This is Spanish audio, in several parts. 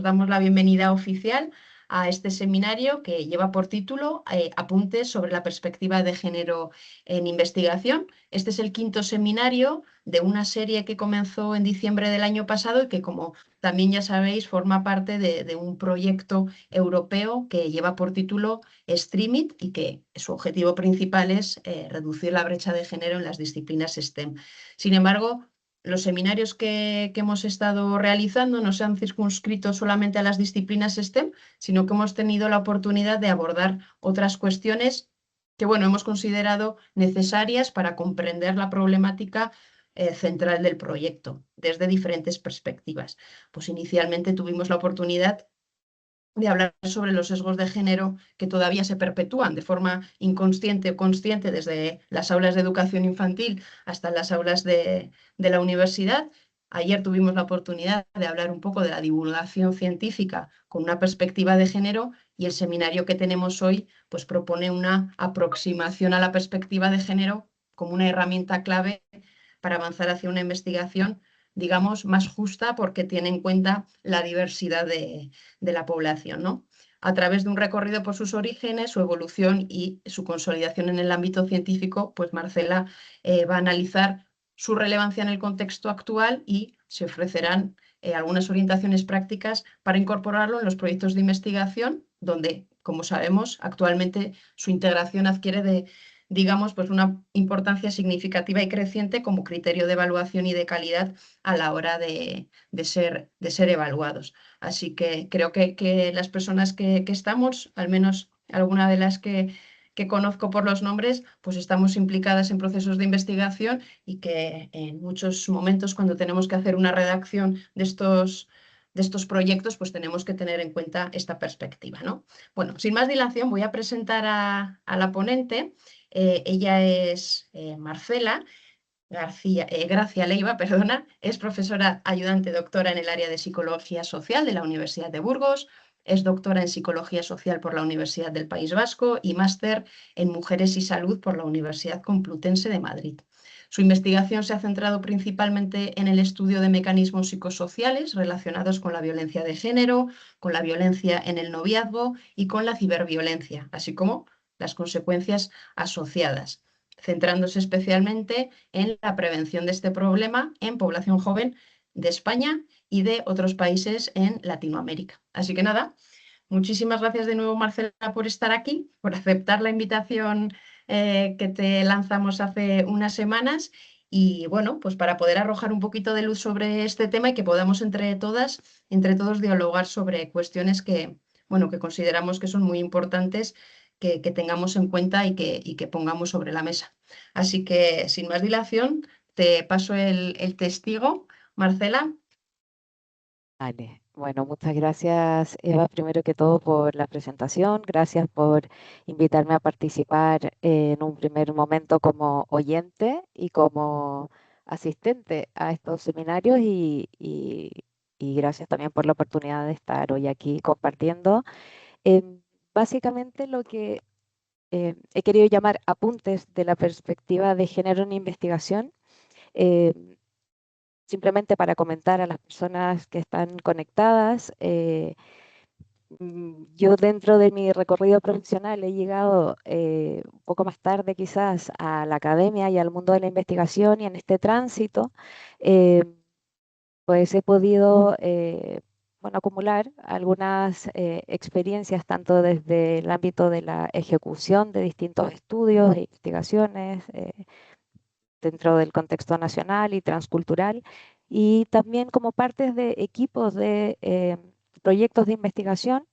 damos la bienvenida oficial a este seminario que lleva por título Apuntes sobre la perspectiva de género en investigación. Este es el quinto seminario de una serie que comenzó en diciembre del año pasado y que, como también ya sabéis, forma parte de un proyecto europeo que lleva por título STREAMIT y que su objetivo principal es reducir la brecha de género en las disciplinas STEM. Sin embargo, los seminarios que hemos estado realizando no se han circunscrito solamente a las disciplinas STEM, sino que hemos tenido la oportunidad de abordar otras cuestiones que, bueno, hemos considerado necesarias para comprender la problemática central del proyecto desde diferentes perspectivas. Pues inicialmente tuvimos la oportunidad de hablar sobre los sesgos de género que todavía se perpetúan de forma inconsciente o consciente desde las aulas de educación infantil hasta las aulas de la universidad. Ayer tuvimos la oportunidad de hablar un poco de la divulgación científica con una perspectiva de género y el seminario que tenemos hoy pues propone una aproximación a la perspectiva de género como una herramienta clave para avanzar hacia una investigación, digamos, más justa porque tiene en cuenta la diversidad de la población, ¿no? A través de un recorrido por sus orígenes, su evolución y su consolidación en el ámbito científico, pues Marcela va a analizar su relevancia en el contexto actual y se ofrecerán algunas orientaciones prácticas para incorporarlo en los proyectos de investigación, donde, como sabemos, actualmente su integración adquiere digamos, pues una importancia significativa y creciente como criterio de evaluación y de calidad a la hora de ser evaluados. Así que creo que las personas que estamos, al menos alguna de las que conozco por los nombres, pues estamos implicadas en procesos de investigación y que en muchos momentos cuando tenemos que hacer una redacción de estos proyectos, pues tenemos que tener en cuenta esta perspectiva, ¿no? Bueno, sin más dilación, voy a presentar a la ponente. Ella es Marcela Gracia Leiva, perdona, es profesora ayudante doctora en el área de Psicología Social de la Universidad de Burgos, es doctora en Psicología Social por la Universidad del País Vasco y máster en Mujeres y Salud por la Universidad Complutense de Madrid. Su investigación se ha centrado principalmente en el estudio de mecanismos psicosociales relacionados con la violencia de género, con la violencia en el noviazgo y con la ciberviolencia, así como las consecuencias asociadas, centrándose especialmente en la prevención de este problema en población joven de España y de otros países en Latinoamérica. Así que nada, muchísimas gracias de nuevo, Marcela, por estar aquí, por aceptar la invitación que te lanzamos hace unas semanas. Y bueno, pues para poder arrojar un poquito de luz sobre este tema y que podamos entre todas, entre todos, dialogar sobre cuestiones que, bueno, que consideramos que son muy importantes que tengamos en cuenta y que pongamos sobre la mesa. Así que, sin más dilación, te paso el testigo, Marcela. Vale, bueno, muchas gracias Eva, primero que todo por la presentación, gracias por invitarme a participar en un primer momento como oyente y como asistente a estos seminarios y gracias también por la oportunidad de estar hoy aquí compartiendo. Básicamente lo que he querido llamar apuntes de la perspectiva de género en investigación. eh, Simplemente para comentar a las personas que están conectadas, yo dentro de mi recorrido profesional he llegado un poco más tarde quizás a la academia y al mundo de la investigación y en este tránsito eh, pues he podido bueno, acumular algunas experiencias tanto desde el ámbito de la ejecución de distintos estudios e investigaciones, dentro del contexto nacional y transcultural, y también como parte de equipos de proyectos de investigación,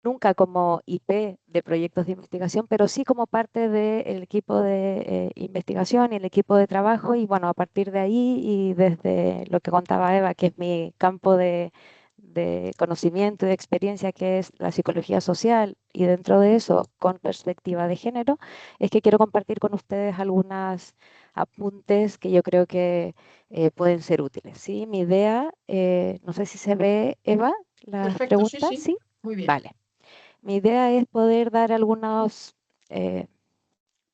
nunca como IP de proyectos de investigación, pero sí como parte del equipo de investigación y el equipo de trabajo, y bueno, a partir de ahí y desde lo que contaba Eva, que es mi campo de conocimiento y de experiencia, que es la psicología social, y dentro de eso, con perspectiva de género, es que quiero compartir con ustedes algunas apuntes que yo creo que pueden ser útiles. ¿Sí? Mi idea, no sé si se ve, Eva, la Perfecto, sí, pregunta, sí, ¿sí? muy bien. Vale. Mi idea es poder dar algunas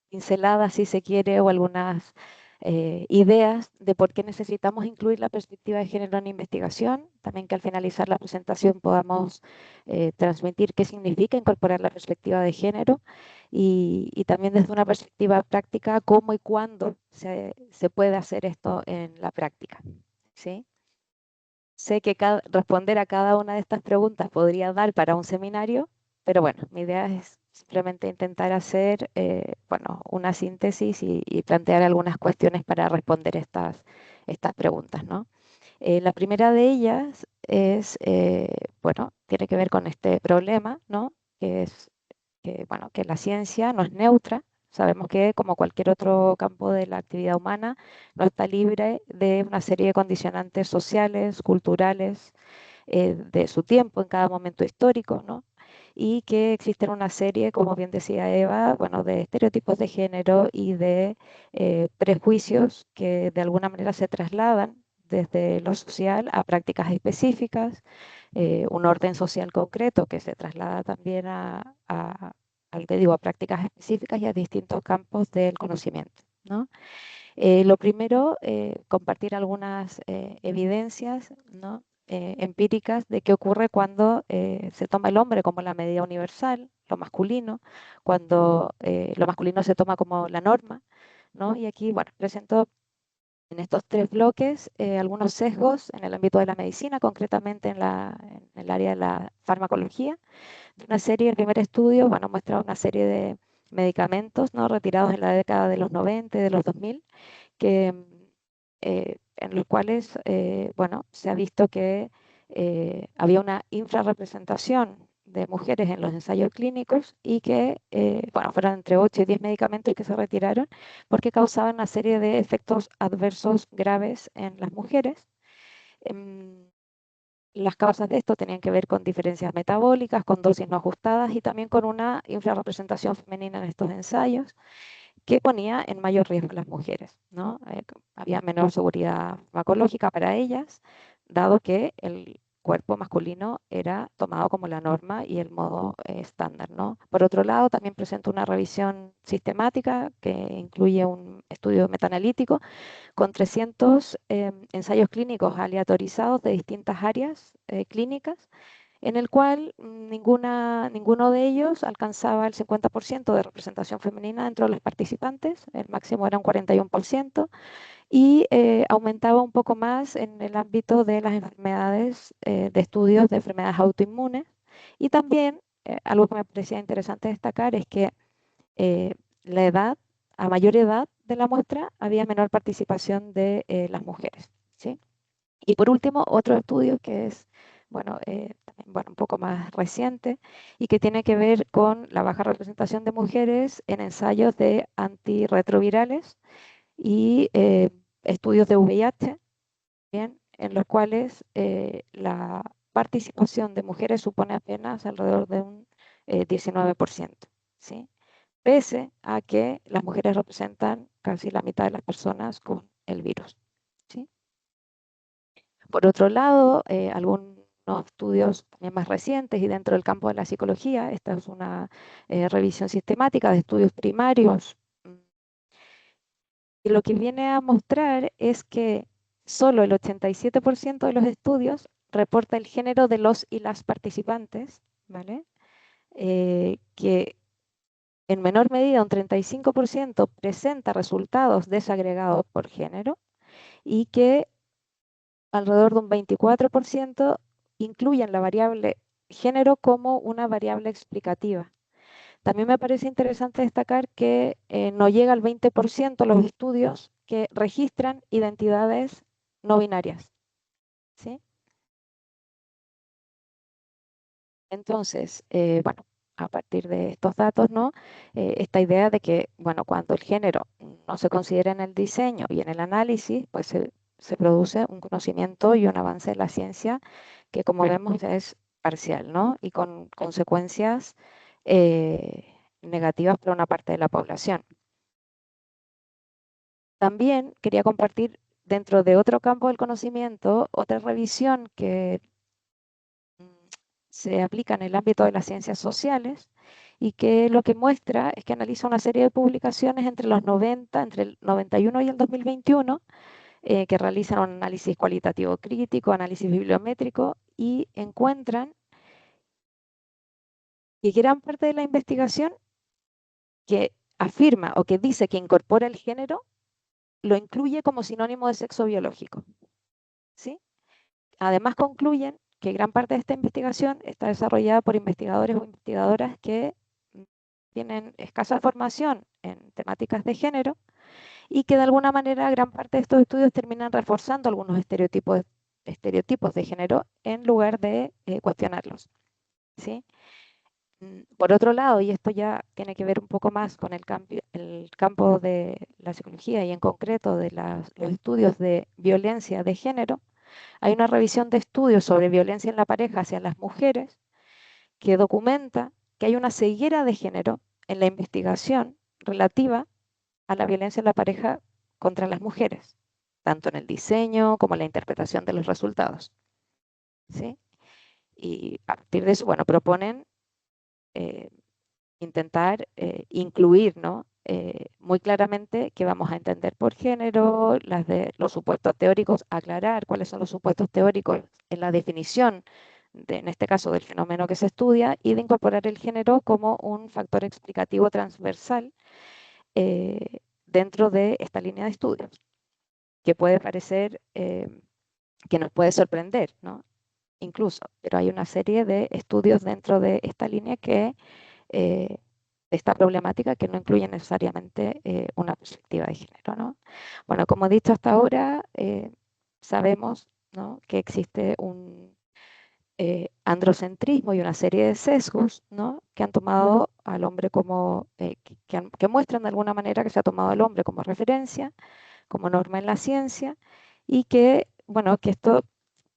pinceladas, si se quiere, o algunas ideas de por qué necesitamos incluir la perspectiva de género en investigación, también que al finalizar la presentación podamos transmitir qué significa incorporar la perspectiva de género y también desde una perspectiva práctica, cómo y cuándo se puede hacer esto en la práctica. ¿Sí? Sé que responder a cada una de estas preguntas podría dar para un seminario, pero bueno, mi idea es simplemente intentar hacer bueno, una síntesis y plantear algunas cuestiones para responder estas preguntas, ¿no? La primera de ellas es, bueno, tiene que ver con este problema, ¿no? Que es que, bueno, que la ciencia no es neutra. Sabemos que, como cualquier otro campo de la actividad humana, no está libre de una serie de condicionantes sociales, culturales, de su tiempo en cada momento histórico, ¿no? Y que existen una serie, como bien decía Eva, bueno, de estereotipos de género y de prejuicios que de alguna manera se trasladan desde lo social a prácticas específicas, un orden social concreto que se traslada también al que digo, a prácticas específicas y a distintos campos del conocimiento, ¿no? Lo primero, compartir algunas evidencias, ¿no? Empíricas de qué ocurre cuando se toma el hombre como la medida universal, lo masculino, cuando lo masculino se toma como la norma, ¿no? Y aquí, bueno, presento en estos tres bloques algunos sesgos en el ámbito de la medicina, concretamente en el área de la farmacología. Una serie, el primer estudio, bueno, muestra una serie de medicamentos, ¿no? Retirados en la década de los 90 y de los 2000, que, en los cuales, bueno, se ha visto que había una infrarrepresentación de mujeres en los ensayos clínicos y que, bueno, fueron entre 8 y 10 medicamentos que se retiraron porque causaban una serie de efectos adversos graves en las mujeres. Las causas de esto tenían que ver con diferencias metabólicas, con dosis no ajustadas y también con una infrarrepresentación femenina en estos ensayos que ponía en mayor riesgo a las mujeres, ¿no? Había menor seguridad farmacológica para ellas, dado que el cuerpo masculino era tomado como la norma y el modo estándar, ¿no? Por otro lado, también presenta una revisión sistemática que incluye un estudio metaanalítico con 300 ensayos clínicos aleatorizados de distintas áreas clínicas, en el cual ninguno de ellos alcanzaba el 50% de representación femenina dentro de los participantes, el máximo era un 41%, y aumentaba un poco más en el ámbito de las enfermedades, de estudios de enfermedades autoinmunes, y también algo que me parecía interesante destacar es que la edad, a mayor edad de la muestra, había menor participación de las mujeres, ¿sí? Y por último, otro estudio que es, bueno, también, bueno, un poco más reciente y que tiene que ver con la baja representación de mujeres en ensayos de antirretrovirales y estudios de VIH, bien, en los cuales la participación de mujeres supone apenas alrededor de un 19%, ¿sí? Pese a que las mujeres representan casi la mitad de las personas con el virus, ¿sí? Por otro lado, algunos estudios también más recientes y dentro del campo de la psicología, esta es una revisión sistemática de estudios primarios, y lo que viene a mostrar es que solo el 87% de los estudios reporta el género de los y las participantes, ¿vale? Que en menor medida un 35% presenta resultados desagregados por género y que alrededor de un 24% incluyen la variable género como una variable explicativa. También me parece interesante destacar que no llega al 20% los estudios que registran identidades no binarias, ¿sí? Entonces, bueno, a partir de estos datos, ¿no? Esta idea de que, bueno, cuando el género no se considera en el diseño y en el análisis, pues se produce un conocimiento y un avance en la ciencia que, como vemos, es parcial, ¿no? Y con consecuencias negativas para una parte de la población. También quería compartir dentro de otro campo del conocimiento otra revisión que se aplica en el ámbito de las ciencias sociales y que lo que muestra es que analiza una serie de publicaciones entre los 90, entre el 91 y el 2021, que realizan un análisis cualitativo crítico, análisis bibliométrico, y encuentran que gran parte de la investigación que afirma o que dice que incorpora el género, lo incluye como sinónimo de sexo biológico, ¿sí? Además concluyen que gran parte de esta investigación está desarrollada por investigadores o investigadoras que tienen escasa formación en temáticas de género y que de alguna manera gran parte de estos estudios terminan reforzando algunos estereotipos de género en lugar de cuestionarlos, ¿sí? Por otro lado, y esto ya tiene que ver un poco más con el campo de la psicología y en concreto de los estudios de violencia de género, hay una revisión de estudios sobre violencia en la pareja hacia las mujeres que documenta que hay una ceguera de género en la investigación relativa a la violencia en la pareja contra las mujeres, tanto en el diseño como en la interpretación de los resultados, ¿sí? Y a partir de eso, bueno, proponen eh, intentar incluir, ¿no? Muy claramente qué vamos a entender por género, los supuestos teóricos, aclarar cuáles son los supuestos teóricos en la definición, en este caso del fenómeno que se estudia, y de incorporar el género como un factor explicativo transversal dentro de esta línea de estudios, que puede parecer que nos puede sorprender, ¿no? Incluso, pero hay una serie de estudios dentro de esta línea que eh, esta problemática que no incluye necesariamente una perspectiva de género, ¿no? Bueno, como he dicho hasta ahora, sabemos, ¿no?, que existe un androcentrismo y una serie de sesgos, ¿no?, que han tomado al hombre como, que muestran de alguna manera que se ha tomado al hombre como referencia, como norma en la ciencia, y que, bueno, que esto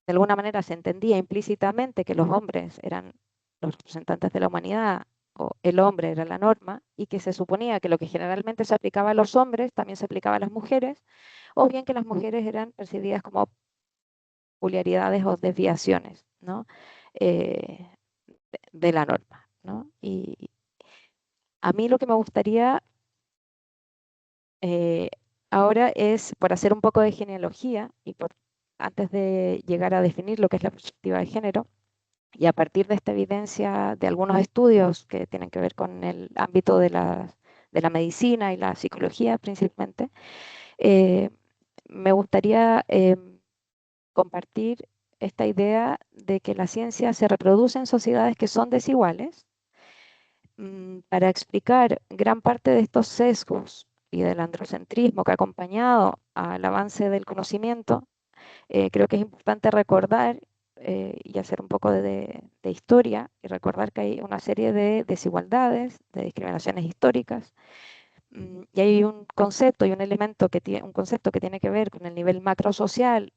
de alguna manera se entendía implícitamente que los hombres eran los representantes de la humanidad o el hombre era la norma y que se suponía que lo que generalmente se aplicaba a los hombres también se aplicaba a las mujeres, o bien que las mujeres eran percibidas como peculiaridades o desviaciones, ¿no?, eh, de la norma, ¿no? Y a mí lo que me gustaría eh, ahora es, por hacer un poco de genealogía y antes de llegar a definir lo que es la perspectiva de género, y a partir de esta evidencia de algunos estudios que tienen que ver con el ámbito de la medicina y la psicología principalmente, eh, me gustaría compartir esta idea de que la ciencia se reproduce en sociedades que son desiguales para explicar gran parte de estos sesgos y del androcentrismo que ha acompañado al avance del conocimiento. Creo que es importante recordar y hacer un poco de historia y recordar que hay una serie de desigualdades, de discriminaciones históricas, y hay un concepto y un elemento un concepto que tiene que ver con el nivel macrosocial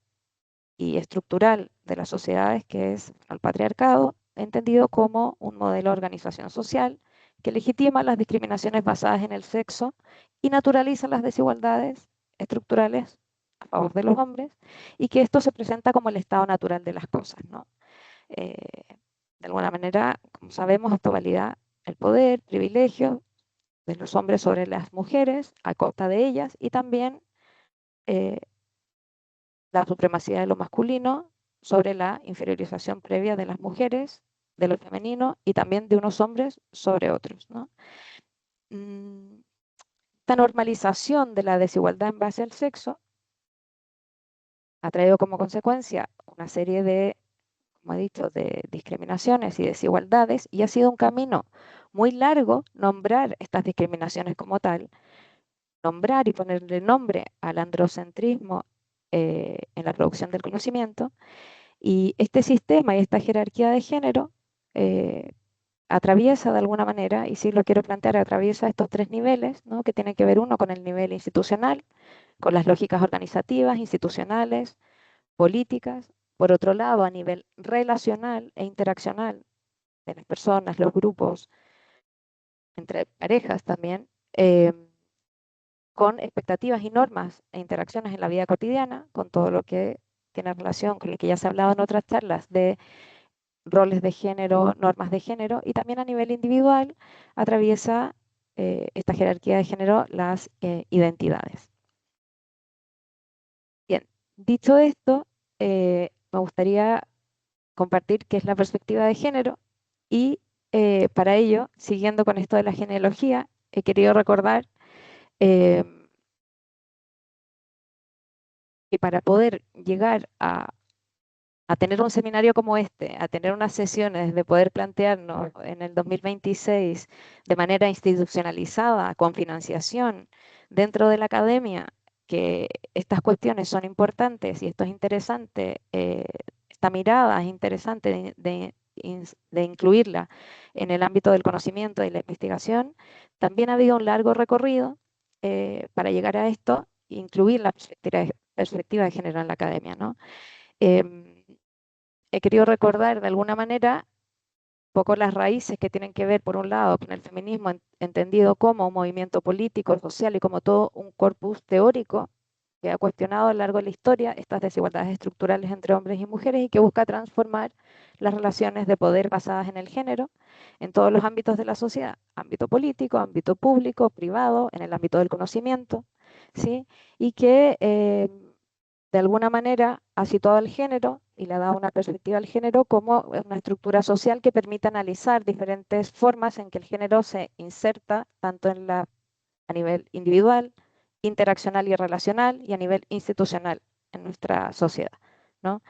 y estructural de las sociedades, que es el patriarcado, entendido como un modelo de organización social que legitima las discriminaciones basadas en el sexo y naturaliza las desigualdades estructurales a favor de los hombres, y que esto se presenta como el estado natural de las cosas, ¿no? Eh, de alguna manera, como sabemos, esto valida el poder, privilegio de los hombres sobre las mujeres a costa de ellas, y también eh, la supremacía de lo masculino sobre la inferiorización previa de las mujeres, de lo femenino y también de unos hombres sobre otros, ¿no? Esta normalización de la desigualdad en base al sexo ha traído como consecuencia una serie de, como he dicho, de discriminaciones y desigualdades, y ha sido un camino muy largo nombrar estas discriminaciones como tal, nombrar y ponerle nombre al androcentrismo en la producción del conocimiento. Y este sistema y esta jerarquía de género eh, atraviesa de alguna manera, y si lo quiero plantear, atraviesa estos tres niveles, ¿no?, que tienen que ver uno con el nivel institucional, con las lógicas organizativas, institucionales, políticas; por otro lado, a nivel relacional e interaccional de las personas, los grupos, entre parejas también, con expectativas y normas e interacciones en la vida cotidiana, con todo lo que tiene relación con lo que ya se ha hablado en otras charlas de roles de género, normas de género, y también a nivel individual atraviesa esta jerarquía de género las identidades. Bien, dicho esto, me gustaría compartir qué es la perspectiva de género y para ello, siguiendo con esto de la genealogía, he querido recordar eh, que para poder llegar a tener un seminario como este, a tener unas sesiones de poder plantearnos en el 2026 de manera institucionalizada, con financiación dentro de la academia, que estas cuestiones son importantes y esto es interesante, esta mirada es interesante de incluirla en el ámbito del conocimiento y la investigación. También ha habido un largo recorrido para llegar a esto, incluir la perspectiva de género en la academia, ¿no? He querido recordar de alguna manera un poco las raíces que tienen que ver, por un lado, con el feminismo entendido como un movimiento político, social y como todo un corpus teórico que ha cuestionado a lo largo de la historia estas desigualdades estructurales entre hombres y mujeres y que busca transformar las relaciones de poder basadas en el género en todos los ámbitos de la sociedad, ámbito político, ámbito público, privado, en el ámbito del conocimiento, ¿sí? Y que de alguna manera ha situado el género y le ha dado una perspectiva al género como una estructura social que permite analizar diferentes formas en que el género se inserta tanto a nivel individual, interaccional y relacional y a nivel institucional en nuestra sociedad, ¿no?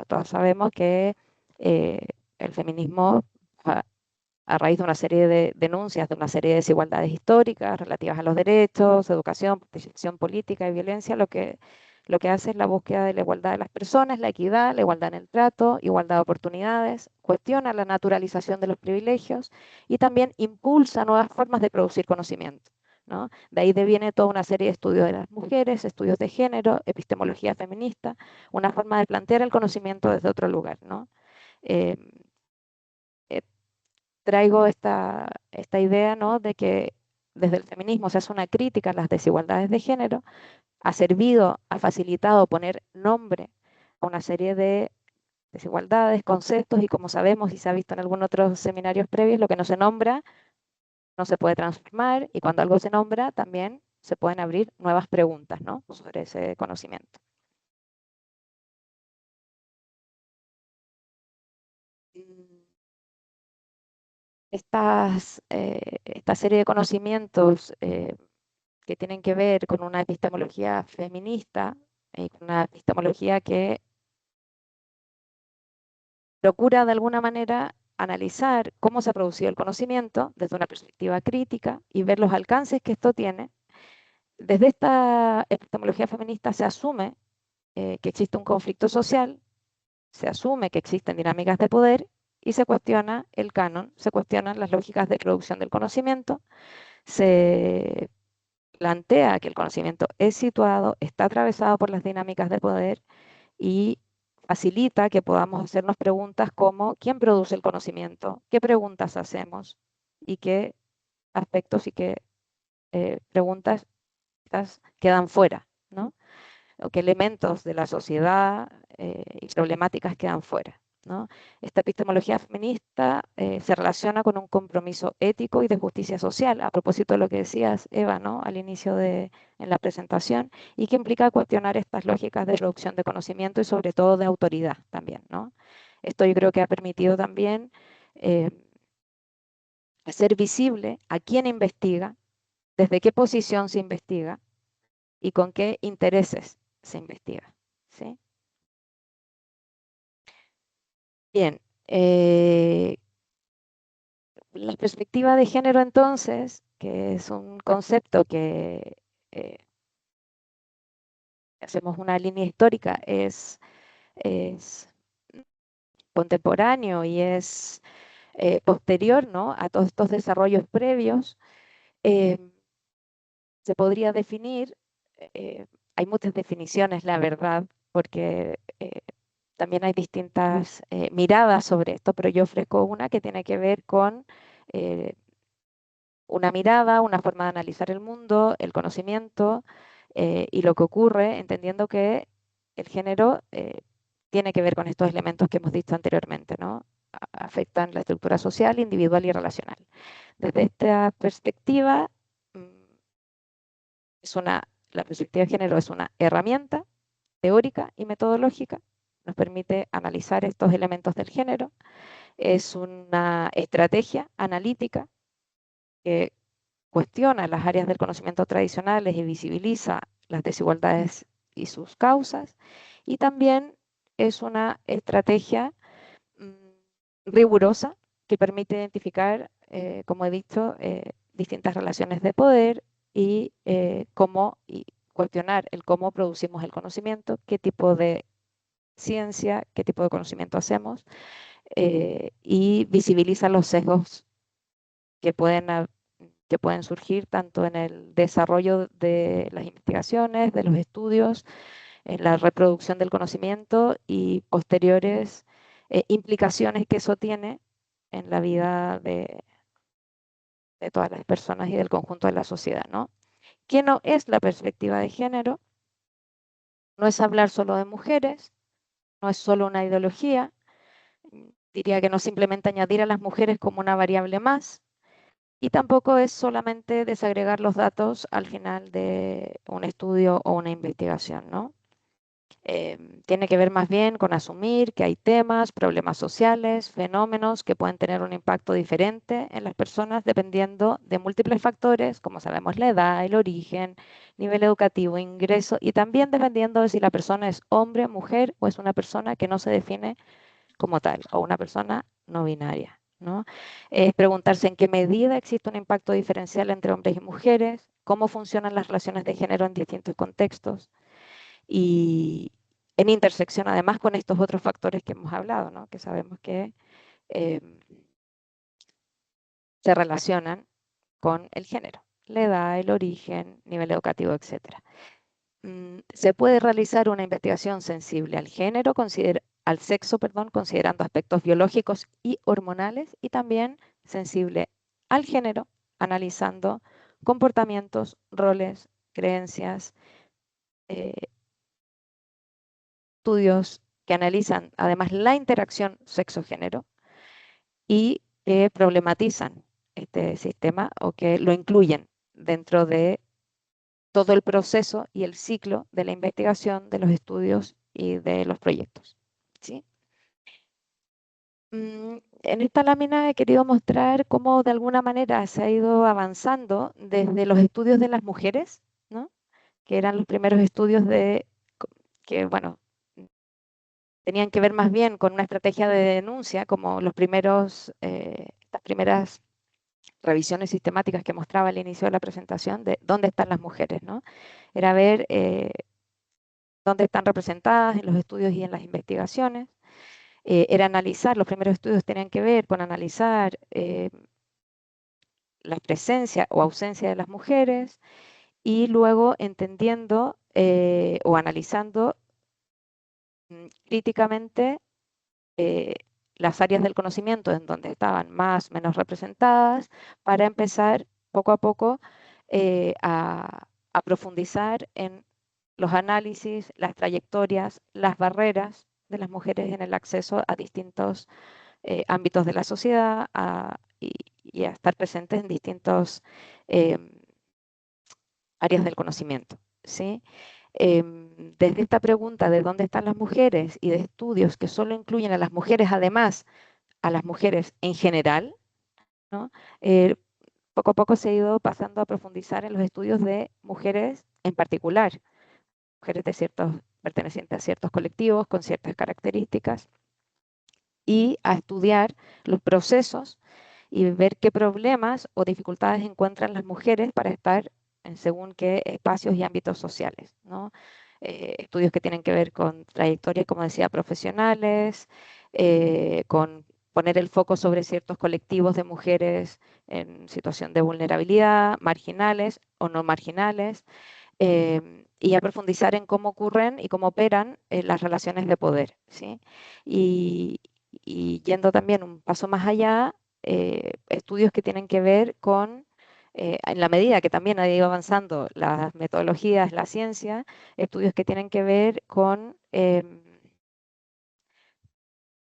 Todos sabemos que eh, el feminismo, a raíz de una serie de denuncias de una serie de desigualdades históricas relativas a los derechos, educación, participación política y violencia, lo que hace es la búsqueda de la igualdad de las personas, la equidad, la igualdad en el trato, igualdad de oportunidades, cuestiona la naturalización de los privilegios y también impulsa nuevas formas de producir conocimiento, ¿no? De ahí deviene toda una serie de estudios de las mujeres, estudios de género, epistemología feminista, una forma de plantear el conocimiento desde otro lugar, ¿no? Eh, eh, Traigo esta idea, ¿no?, de que desde el feminismo se hace una crítica a las desigualdades de género, ha servido, ha facilitado poner nombre a una serie de desigualdades, conceptos, y como sabemos y se ha visto en algunos otros seminarios previos, lo que no se nombra no se puede transformar, y cuando algo se nombra también se pueden abrir nuevas preguntas, ¿no?, sobre ese conocimiento. Esta serie de conocimientos que tienen que ver con una epistemología feminista, con una epistemología que procura de alguna manera analizar cómo se ha producido el conocimiento desde una perspectiva crítica y ver los alcances que esto tiene. Desde esta epistemología feminista se asume que existe un conflicto social, se asume que existen dinámicas de poder y se cuestiona el canon, se cuestionan las lógicas de producción del conocimiento, se plantea que el conocimiento es situado, está atravesado por las dinámicas de poder y facilita que podamos hacernos preguntas como ¿quién produce el conocimiento? ¿Qué preguntas hacemos? ¿Y qué aspectos y qué preguntas quedan fuera, ¿no? O qué elementos de la sociedad y problemáticas quedan fuera, ¿no? Esta epistemología feminista se relaciona con un compromiso ético y de justicia social, a propósito de lo que decías, Eva, ¿no?, al inicio en la presentación, y que implica cuestionar estas lógicas de producción de conocimiento y sobre todo de autoridad también, ¿no? Esto yo creo que ha permitido también eh, hacer visible a quién investiga, desde qué posición se investiga y con qué intereses se investiga, ¿sí? Bien, la perspectiva de género entonces, que es un concepto que eh, hacemos una línea histórica, es contemporáneo y es posterior, ¿no?, a todos estos desarrollos previos, eh, se podría definir, hay muchas definiciones, la verdad, porque también hay distintas miradas sobre esto, pero yo ofrezco una que tiene que ver con eh, una mirada, una forma de analizar el mundo, el conocimiento y lo que ocurre, entendiendo que el género tiene que ver con estos elementos que hemos dicho anteriormente, ¿no? Afectan la estructura social, individual y relacional. Desde esta perspectiva, mm, la perspectiva de género es una herramienta teórica y metodológica, nos permite analizar estos elementos del género, es una estrategia analítica que cuestiona las áreas del conocimiento tradicionales y visibiliza las desigualdades y sus causas, y también es una estrategia rigurosa que permite identificar, como he dicho, distintas relaciones de poder y cuestionar el cómo producimos el conocimiento, qué tipo de ciencia, qué tipo de conocimiento hacemos, y visibiliza los sesgos que que pueden surgir tanto en el desarrollo de las investigaciones, de los estudios, en la reproducción del conocimiento y posteriores implicaciones que eso tiene en la vida de todas las personas y del conjunto de la sociedad, ¿no? ¿Qué no es la perspectiva de género? No es hablar solo de mujeres, no es solo una ideología, diría que no simplemente añadir a las mujeres como una variable más, y tampoco es solamente desagregar los datos al final de un estudio o una investigación, ¿no? Tiene que ver más bien con asumir que hay temas, problemas sociales, fenómenos que pueden tener un impacto diferente en las personas dependiendo de múltiples factores, como sabemos la edad, el origen, nivel educativo, ingreso, y también dependiendo de si la persona es hombre, mujer o es una persona que no se define como tal o una persona no binaria, ¿no? Es preguntarse en qué medida existe un impacto diferencial entre hombres y mujeres, cómo funcionan las relaciones de género en distintos contextos y en intersección además con estos otros factores que hemos hablado, ¿no? Que sabemos que eh, se relacionan con el género, la edad, el origen, nivel educativo, etcétera. Se puede realizar una investigación sensible al género, al sexo, perdón, considerando aspectos biológicos y hormonales, y también sensible al género, analizando comportamientos, roles, creencias, eh, estudios que analizan además la interacción sexo-género y que problematizan este sistema o que lo incluyen dentro de todo el proceso y el ciclo de la investigación, de los estudios y de los proyectos, ¿sí? En esta lámina he querido mostrar cómo de alguna manera se ha ido avanzando desde los estudios de las mujeres, ¿no? Que eran los primeros estudios que, bueno, tenían que ver más bien con una estrategia de denuncia, como estas primeras revisiones sistemáticas que mostraba al inicio de la presentación de dónde están las mujeres, ¿no? Era ver dónde están representadas en los estudios y en las investigaciones. Era analizar, los primeros estudios tenían que ver con analizar la presencia o ausencia de las mujeres y luego entendiendo o analizando críticamente eh, las áreas del conocimiento en donde estaban más o menos representadas para empezar poco a poco a profundizar en los análisis, las trayectorias, las barreras de las mujeres en el acceso a distintos ámbitos de la sociedad y a estar presentes en distintos eh, áreas del conocimiento, ¿sí? Desde esta pregunta de dónde están las mujeres y de estudios que solo incluyen a las mujeres, además a las mujeres en general, ¿no? Eh, poco a poco se ha ido pasando a profundizar en los estudios de mujeres en particular, mujeres pertenecientes a ciertos colectivos con ciertas características, y a estudiar los procesos y ver qué problemas o dificultades encuentran las mujeres para estar en según qué espacios y ámbitos sociales, ¿no? Estudios que tienen que ver con trayectorias, como decía, profesionales, con poner el foco sobre ciertos colectivos de mujeres en situación de vulnerabilidad, marginales o no marginales, y a profundizar en cómo ocurren y cómo operan las relaciones de poder, ¿sí? Y, y yendo también un paso más allá, estudios que tienen que ver con, en la medida que también ha ido avanzando las metodologías, la ciencia, estudios que tienen que ver con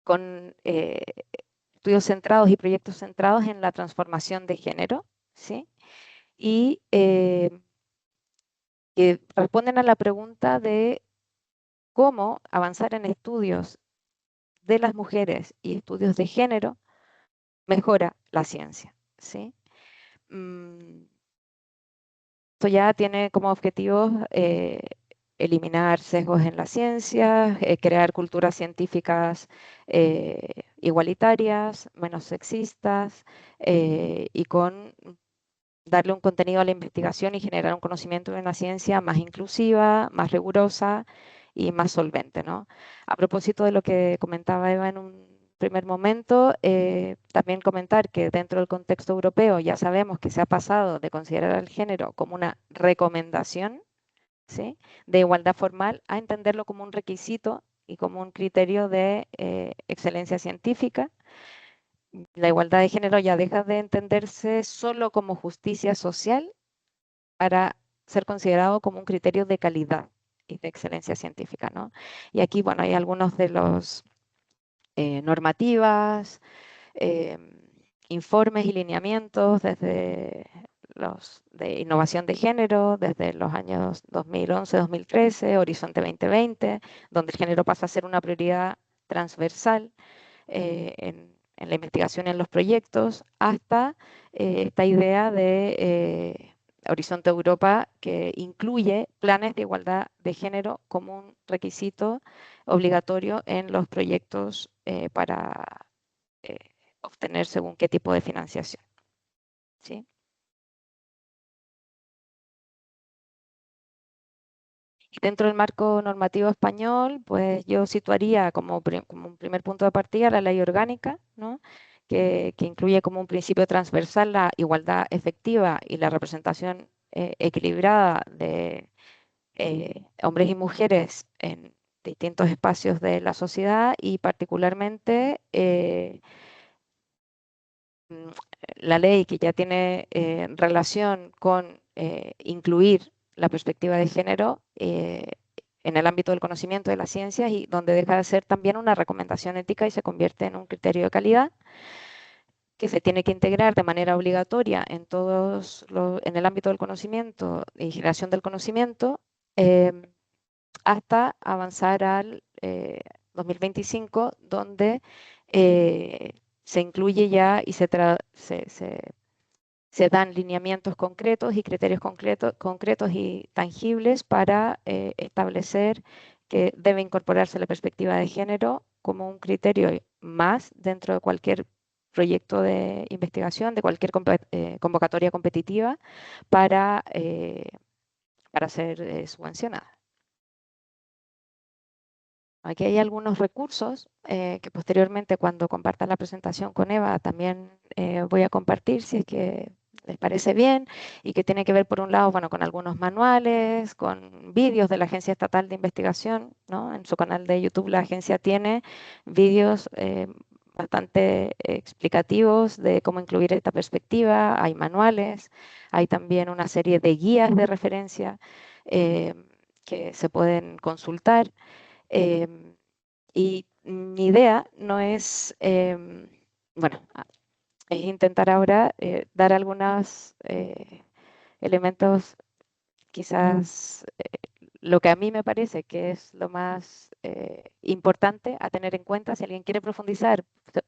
con estudios centrados y proyectos centrados en la transformación de género, ¿sí? Y que responden a la pregunta de cómo avanzar en estudios de las mujeres y estudios de género mejora la ciencia, ¿sí? Esto ya tiene como objetivo eliminar sesgos en la ciencia, crear culturas científicas igualitarias, menos sexistas y con darle un contenido a la investigación y generar un conocimiento de una ciencia más inclusiva, más rigurosa y más solvente, ¿no? A propósito de lo que comentaba Eva en un primer momento, también comentar que dentro del contexto europeo ya sabemos que se ha pasado de considerar al género como una recomendación, ¿sí?, de igualdad formal a entenderlo como un requisito y como un criterio de excelencia científica. La igualdad de género ya deja de entenderse solo como justicia social para ser considerado como un criterio de calidad y de excelencia científica, ¿no? Y aquí, bueno, hay algunos de los normativas, eh, informes y lineamientos desde los de innovación de género, desde los años 2011-2013, Horizonte 2020, donde el género pasa a ser una prioridad transversal en la investigación y en los proyectos, hasta esta idea de Horizonte Europa, que incluye planes de igualdad de género como un requisito obligatorio en los proyectos para eh, obtener según qué tipo de financiación, ¿sí? Y dentro del marco normativo español, pues yo situaría como un primer punto de partida la ley orgánica, ¿no?, que incluye como un principio transversal la igualdad efectiva y la representación equilibrada de hombres y mujeres en distintos espacios de la sociedad y particularmente mm, la ley que ya tiene relación con incluir la perspectiva de género en el ámbito del conocimiento de las ciencias y donde deja de ser también una recomendación ética y se convierte en un criterio de calidad que se tiene que integrar de manera obligatoria en el ámbito del conocimiento y generación del conocimiento hasta avanzar al 2025, donde se incluye ya y se dan lineamientos concretos y criterios concretos y tangibles para establecer que debe incorporarse la perspectiva de género como un criterio más dentro de cualquier proyecto de investigación, de cualquier convocatoria competitiva para ser subvencionada. Aquí hay algunos recursos que posteriormente cuando comparta la presentación con Eva también voy a compartir si es que les parece bien y que tiene que ver por un lado, bueno, con algunos manuales, con vídeos de la Agencia Estatal de Investigación, ¿no? En su canal de YouTube la agencia tiene vídeos bastante explicativos de cómo incluir esta perspectiva, hay manuales, hay también una serie de guías de referencia que se pueden consultar. Y mi idea no es, bueno, es intentar ahora dar algunos elementos, quizás lo que a mí me parece que es lo más importante a tener en cuenta. Si alguien quiere profundizar,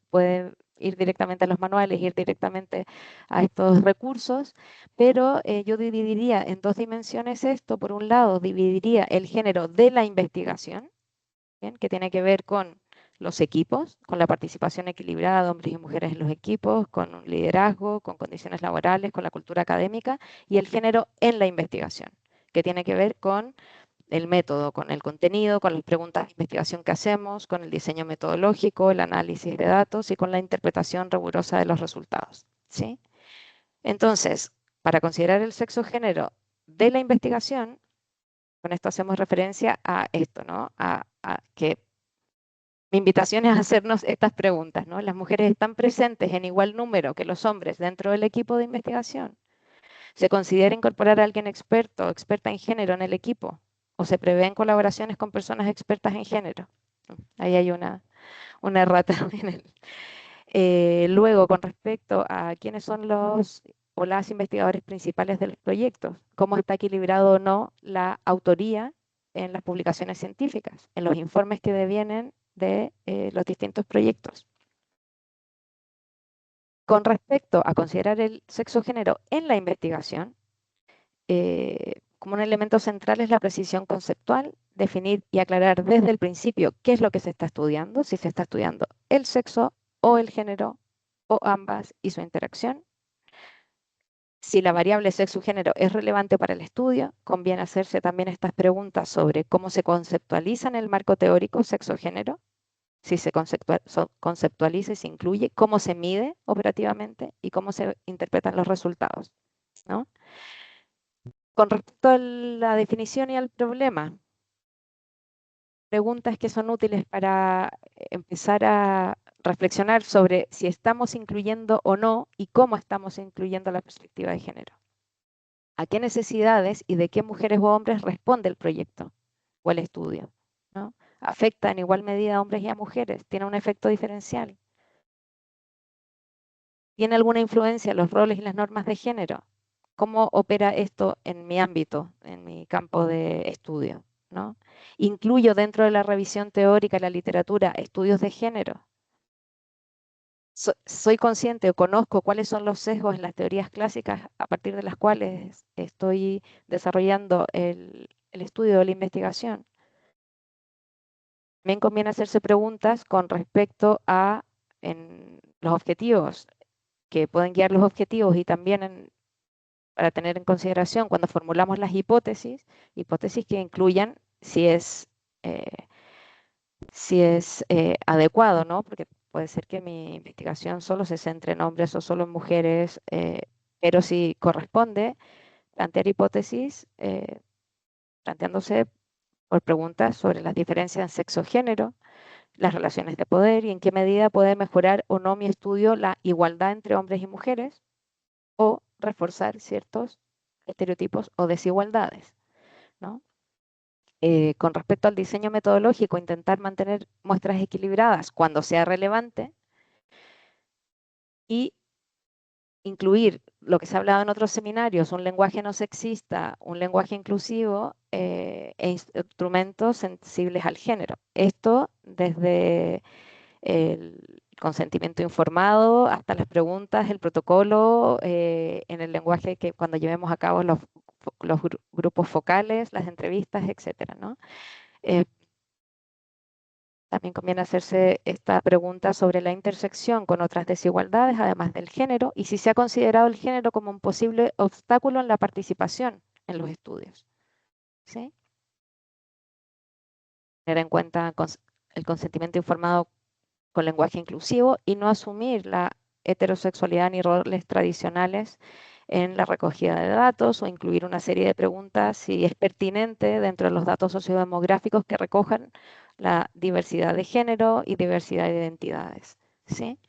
puede ir directamente a los manuales, ir directamente a estos recursos, pero yo dividiría en dos dimensiones esto. Por un lado, dividiría el género de la investigación, ¿bien?, que tiene que ver con los equipos, con la participación equilibrada de hombres y mujeres en los equipos, con un liderazgo, con condiciones laborales, con la cultura académica, y el género en la investigación, que tiene que ver con el método, con el contenido, con las preguntas de investigación que hacemos, con el diseño metodológico, el análisis de datos y con la interpretación rigurosa de los resultados, ¿sí? Entonces, para considerar el sexo-género de la investigación, con esto hacemos referencia a esto, ¿no? A que mi invitación es a hacernos estas preguntas, ¿no? ¿Las mujeres están presentes en igual número que los hombres dentro del equipo de investigación? ¿Se considera incorporar a alguien experto o experta en género en el equipo? ¿O se prevén colaboraciones con personas expertas en género? Ahí hay una una errata en luego, con respecto a quiénes son los o las investigadores principales de los proyectos, cómo está equilibrado o no la autoría en las publicaciones científicas, en los informes que devienen de los distintos proyectos. Con respecto a considerar el sexo-género en la investigación, como un elemento central es la precisión conceptual, definir y aclarar desde el principio qué es lo que se está estudiando, si se está estudiando el sexo o el género o ambas y su interacción. Si la variable sexo-género es relevante para el estudio, conviene hacerse también estas preguntas sobre cómo se conceptualiza en el marco teórico sexo-género, si se conceptualiza y se incluye, cómo se mide operativamente y cómo se interpretan los resultados, ¿no? Con respecto a la definición y al problema, preguntas que son útiles para empezar a reflexionar sobre si estamos incluyendo o no y cómo estamos incluyendo la perspectiva de género. ¿A qué necesidades y de qué mujeres o hombres responde el proyecto o el estudio? ¿No? ¿Afecta en igual medida a hombres y a mujeres? ¿Tiene un efecto diferencial? ¿Tiene alguna influencia los roles y las normas de género? ¿Cómo opera esto en mi ámbito, en mi campo de estudio? ¿No? ¿Incluyo dentro de la revisión teórica de la literatura estudios de género? ¿Soy consciente o conozco cuáles son los sesgos en las teorías clásicas a partir de las cuales estoy desarrollando el estudio de la investigación? También conviene hacerse preguntas con respecto a los objetivos, que pueden guiar los objetivos y también para tener en consideración cuando formulamos las hipótesis que incluyan eh, si es adecuado, ¿no? Porque puede ser que mi investigación solo se centre en hombres o solo en mujeres, pero si corresponde plantear hipótesis planteándose por preguntas sobre las diferencias en sexo-género, las relaciones de poder y en qué medida puede mejorar o no mi estudio la igualdad entre hombres y mujeres o reforzar ciertos estereotipos o desigualdades, ¿no? Con respecto al diseño metodológico, intentar mantener muestras equilibradas cuando sea relevante y incluir lo que se ha hablado en otros seminarios, un lenguaje no sexista, un lenguaje inclusivo e instrumentos sensibles al género. Esto desde el consentimiento informado hasta las preguntas, el protocolo, en el lenguaje que cuando llevemos a cabo los grupos focales, las entrevistas, etcétera, ¿no? También conviene hacerse esta pregunta sobre la intersección con otras desigualdades, además del género, y si se ha considerado el género como un posible obstáculo en la participación en los estudios. ¿Sí? Tener en cuenta el consentimiento informado con lenguaje inclusivo y no asumir la heterosexualidad ni roles tradicionales en la recogida de datos o incluir una serie de preguntas si es pertinente dentro de los datos sociodemográficos que recojan la diversidad de género y diversidad de identidades. ¿Sí?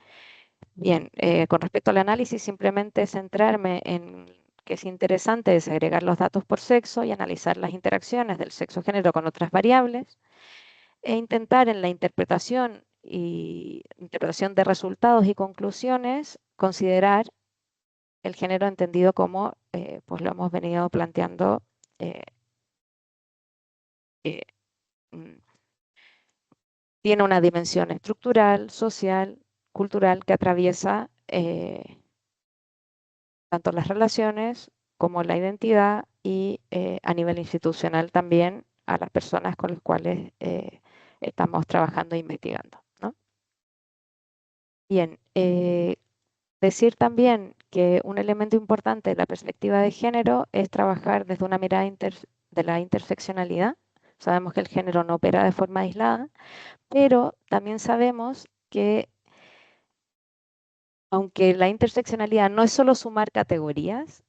Bien, con respecto al análisis, simplemente centrarme en que es interesante desagregar los datos por sexo y analizar las interacciones del sexo-género con otras variables e intentar en la interpretación de resultados y conclusiones considerar el género entendido como, pues lo hemos venido planteando, eh, eh, mm, tiene una dimensión estructural, social, cultural que atraviesa tanto las relaciones como la identidad y a nivel institucional también a las personas con las cuales estamos trabajando e investigando, ¿no? Bien, decir también que un elemento importante de la perspectiva de género es trabajar desde una mirada de la interseccionalidad. Sabemos que el género no opera de forma aislada, pero también sabemos que aunque la interseccionalidad no es solo sumar categorías,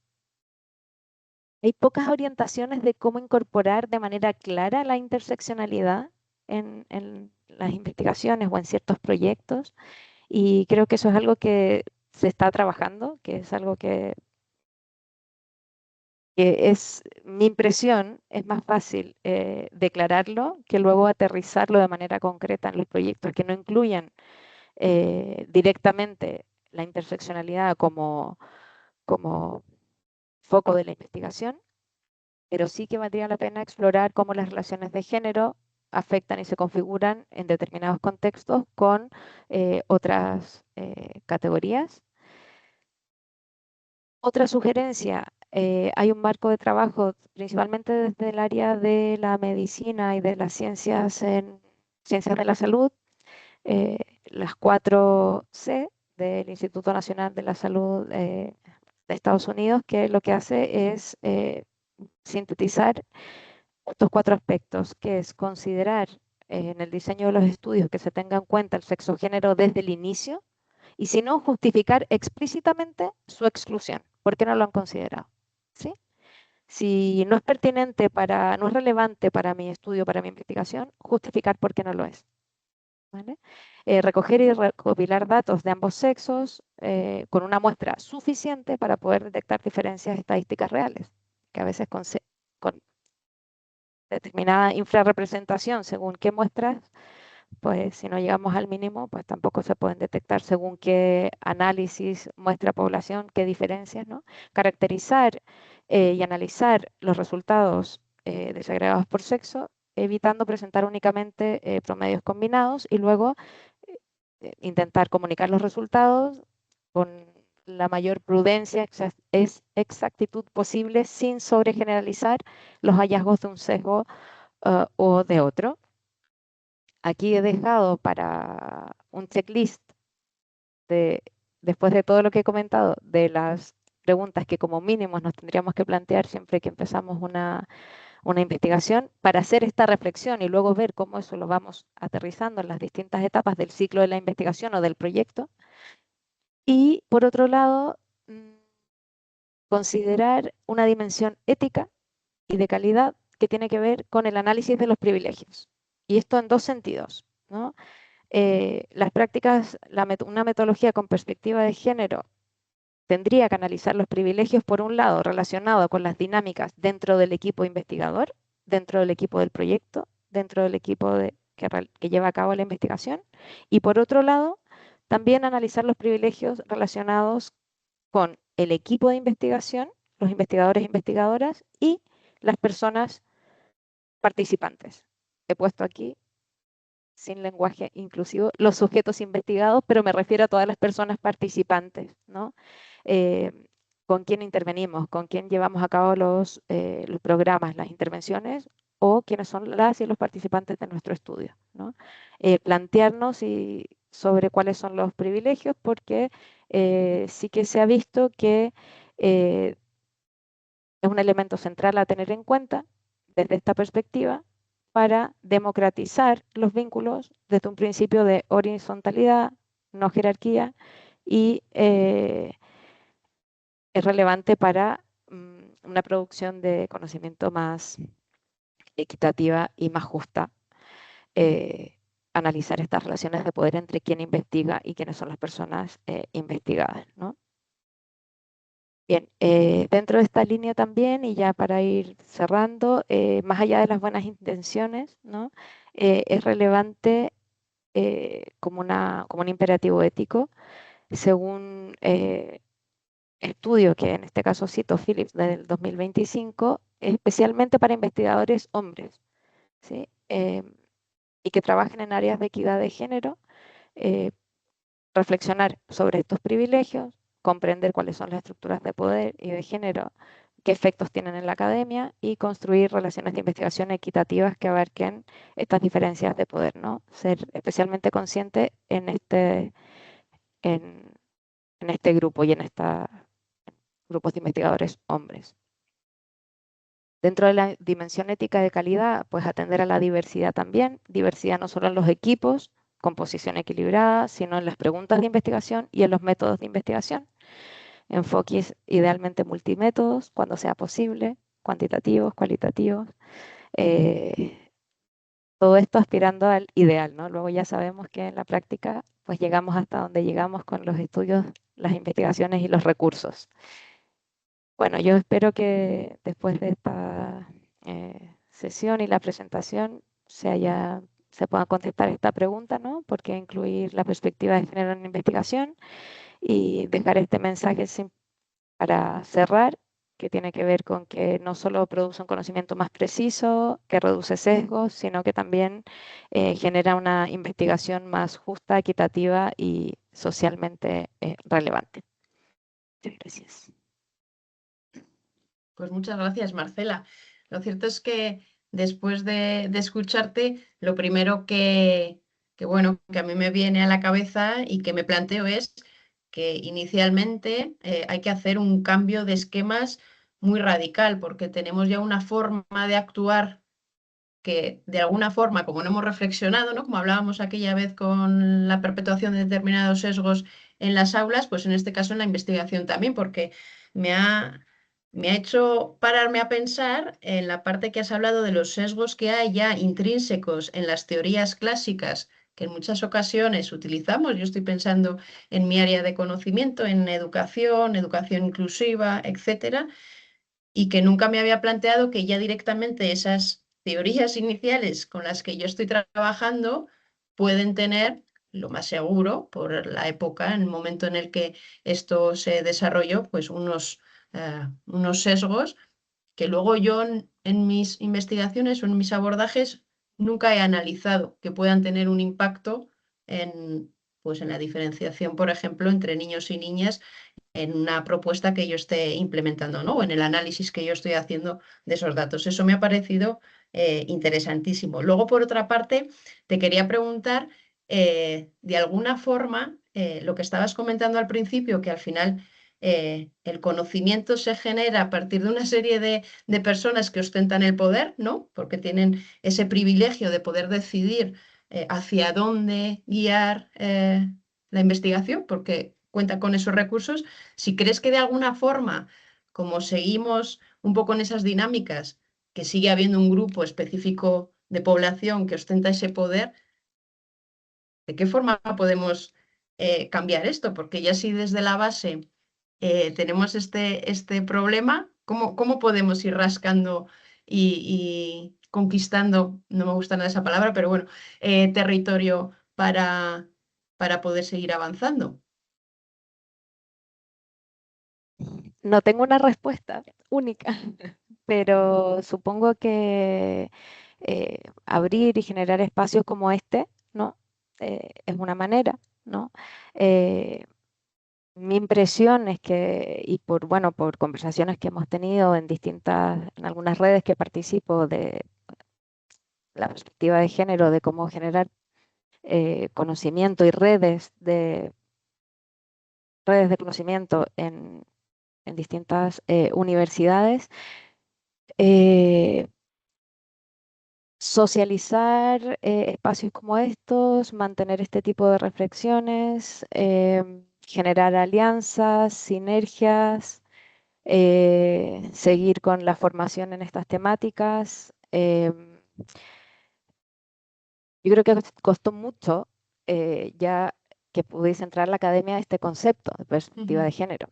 hay pocas orientaciones de cómo incorporar de manera clara la interseccionalidad en las investigaciones o en ciertos proyectos. Y creo que eso es algo que se está trabajando, que es algo que que es mi impresión, es más fácil declararlo que luego aterrizarlo de manera concreta en los proyectos que no incluyan directamente la interseccionalidad como foco de la investigación, pero sí que valdría la pena explorar cómo las relaciones de género afectan y se configuran en determinados contextos con otras categorías. Otra sugerencia, hay un marco de trabajo principalmente desde el área de la medicina y de las ciencias en ciencias de la salud, las 4C del Instituto Nacional de la Salud de Estados Unidos, que lo que hace es sintetizar estos 4 aspectos, que es considerar en el diseño de los estudios que se tenga en cuenta el sexo-género desde el inicio y si no, justificar explícitamente su exclusión. ¿Por qué no lo han considerado? ¿Sí? Si no es pertinente para, no es relevante para mi estudio, para mi investigación, justificar por qué no lo es. ¿Vale? Recoger y recopilar datos de ambos sexos con una muestra suficiente para poder detectar diferencias estadísticas reales, que a veces con determinada infrarrepresentación según qué muestras, pues si no llegamos al mínimo, pues tampoco se pueden detectar según qué análisis muestra población, qué diferencias, ¿no? Caracterizar y analizar los resultados desagregados por sexo, evitando presentar únicamente promedios combinados y luego intentar comunicar los resultados con la mayor prudencia, exactitud posible, sin sobregeneralizar los hallazgos de un sesgo o de otro. Aquí he dejado para un checklist de, después de todo lo que he comentado, de las preguntas que como mínimo nos tendríamos que plantear siempre que empezamos una investigación, para hacer esta reflexión y luego ver cómo eso lo vamos aterrizando en las distintas etapas del ciclo de la investigación o del proyecto. Y por otro lado, considerar una dimensión ética y de calidad que tiene que ver con el análisis de los privilegios. Y esto en 2 sentidos, ¿no? Las prácticas, una metodología con perspectiva de género tendría que analizar los privilegios, por un lado, relacionado con las dinámicas dentro del equipo investigador, dentro del equipo del proyecto, dentro del equipo que lleva a cabo la investigación, y por otro lado, también analizar los privilegios relacionados con el equipo de investigación, los investigadores e investigadoras y las personas participantes. He puesto aquí sin lenguaje inclusivo, los sujetos investigados, pero me refiero a todas las personas participantes, ¿no? Eh, con quién intervenimos, con quién llevamos a cabo los programas, las intervenciones, o quiénes son las y los participantes de nuestro estudio, ¿no? Plantearnos sobre cuáles son los privilegios, porque sí que se ha visto que eh, es un elemento central a tener en cuenta desde esta perspectiva para democratizar los vínculos desde un principio de horizontalidad, no jerarquía, y es relevante para una producción de conocimiento más equitativa y más justa. Analizar estas relaciones de poder entre quien investiga y quiénes son las personas investigadas, ¿no? Bien, dentro de esta línea también, y ya para ir cerrando, más allá de las buenas intenciones, ¿no? Es relevante como un imperativo ético, según estudio que en este caso cito Phillips del 2025, especialmente para investigadores hombres, ¿sí? Y que trabajen en áreas de equidad de género, eh, reflexionar sobre estos privilegios, comprender cuáles son las estructuras de poder y de género, qué efectos tienen en la academia y construir relaciones de investigación equitativas que abarquen estas diferencias de poder, ¿no? Ser especialmente consciente en, en este grupo y en estos grupos de investigadores hombres. Dentro de la dimensión ética de calidad, pues atender a la diversidad también, diversidad no solo en los equipos, composición equilibrada, sino en las preguntas de investigación y en los métodos de investigación. Enfoques idealmente multimétodos, cuando sea posible, cuantitativos, cualitativos. eh, Todo esto aspirando al ideal, ¿no? Luego ya sabemos que en la práctica, pues llegamos hasta donde llegamos con los estudios, las investigaciones y los recursos. Bueno, yo espero que después de esta sesión y la presentación se pueda contestar esta pregunta, ¿no? ¿Por qué incluir la perspectiva de género en la investigación? Y dejar este mensaje para cerrar, que tiene que ver con que no solo produce un conocimiento más preciso, que reduce sesgos, sino que también genera una investigación más justa, equitativa y socialmente relevante. Muchas gracias. Pues muchas gracias, Marcela. Lo cierto es que después de escucharte, lo primero bueno, que a mí me viene a la cabeza y que me planteo es que inicialmente hay que hacer un cambio de esquemas muy radical, porque tenemos ya una forma de actuar que de alguna forma, como no hemos reflexionado, ¿no? Como hablábamos aquella vez con la perpetuación de determinados sesgos en las aulas, pues en este caso en la investigación también, porque me ha, me ha hecho pararme a pensar en la parte que has hablado de los sesgos que hay ya intrínsecos en las teorías clásicas que en muchas ocasiones utilizamos. Yo estoy pensando en mi área de conocimiento, en educación, educación inclusiva, etcétera, y que nunca me había planteado que ya directamente esas teorías iniciales con las que yo estoy trabajando pueden tener, lo más seguro, por la época, en el momento en el que esto se desarrolló, pues unos sesgos que luego yo en mis investigaciones o en mis abordajes nunca he analizado que puedan tener un impacto en, pues en la diferenciación, por ejemplo, entre niños y niñas en una propuesta que yo esté implementando, ¿no? O en el análisis que yo estoy haciendo de esos datos. Eso me ha parecido interesantísimo. Luego, por otra parte, te quería preguntar, de alguna forma, lo que estabas comentando al principio, que al final el conocimiento se genera a partir de una serie de personas que ostentan el poder, ¿no? Porque tienen ese privilegio de poder decidir hacia dónde guiar la investigación, porque cuentan con esos recursos. Si crees que de alguna forma, como seguimos un poco en esas dinámicas, que sigue habiendo un grupo específico de población que ostenta ese poder, ¿de qué forma podemos cambiar esto? Porque ya si desde la base tenemos este problema, ¿cómo podemos ir rascando y conquistando, no me gusta nada esa palabra, pero bueno, territorio para poder seguir avanzando? No tengo una respuesta única, pero supongo que abrir y generar espacios como este, ¿no? Es una manera, ¿no? Eh, Mi impresión es que, y bueno, por conversaciones que hemos tenido en algunas redes que participo de la perspectiva de género, de cómo generar conocimiento y redes de conocimiento en distintas universidades, eh, socializar espacios como estos, mantener este tipo de reflexiones, generar alianzas, sinergias, seguir con la formación en estas temáticas. Yo creo que costó mucho ya que pudiese entrar a la academia este concepto de perspectiva Ujú, de género.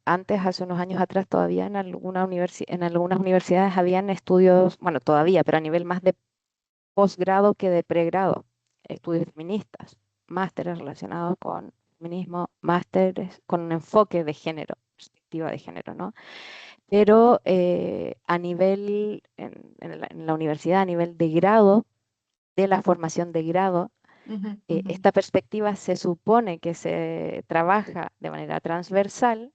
Antes, hace unos años atrás, todavía en algunas universidades habían estudios, bueno, todavía, pero a nivel más de posgrado que de pregrado, estudios feministas, másteres relacionados con feminismo, másteres con un enfoque de género, perspectiva de género, ¿no? Pero a nivel, en la universidad, a nivel de grado, de la formación de grado, ujú, ujú. esta perspectiva se supone que se trabaja de manera transversal,